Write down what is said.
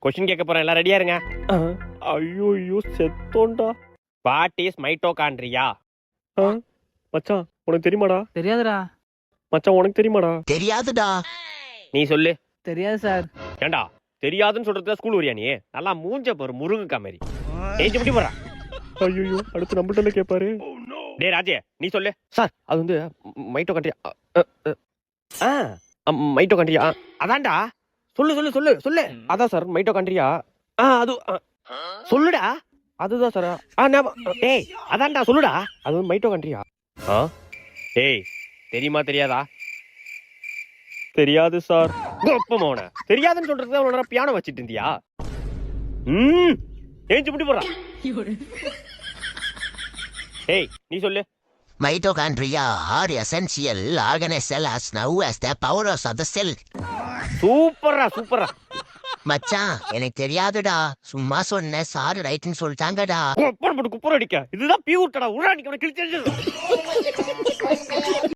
Question கேட்க போறேன், எல்லாம் ரெடியா இருங்க. ஐயோ செத்தோண்டா. What is mitochondria? மச்சான் உனக்கு தெரியுமாடா? தெரியாதுடா. மச்சான் உனக்கு தெரியுமாடா? தெரியாதுடா. நீ சொல்லு. தெரியாது சார். ஏண்டா தெரியாதுன்னு சொல்றதுல ஸ்கூல் வரியா நீ? நல்லா மூஞ்ச பாரு, முருங்கக்கா மாதிரி. ஏஞ்சி முடி போறா. ஐயோ அடுத்து நம்மள்ட்ட கேட்பாரு. டேய் ராஜே நீ சொல்லு. சார் அது வந்து மைட்டோகாண்ட்ரியா. மைட்டோகாண்ட்ரியா அதான்டா. சொல்லு சொல்லு சொல்லு சொல்லு. அதான் சார் மைட்டோகாண்ட்ரியா. அது சொல்லுடா. அதுதான் சார். டேய் அதான்டா சொல்லுடா. அது வந்து மைட்டோகாண்ட்ரியா. டேய் தெரியுமா தெரியாதா? தெரியாது சார். கோப்பமோன தெரியாதுன்னு சொல்றதுக்கு உன்னோட பியானோ வச்சிட்டு இருந்தியா? ஏஞ்சி முடி போறா. டேய் நீ சொல்லு. Mitochondria are essential organelle as now as the powers of the cell. சூப்பரா சூப்பரா. மச்சான் எனக்கு தெரியாதுடா, சும்மா சொன்ன சார் ரைட்னு சொல்லிட்டாங்கடா. குப்பர் போட்டு குப்பர் அடிக்க இதுதான் பியூர்டா. உடா நீ கிழிச்சு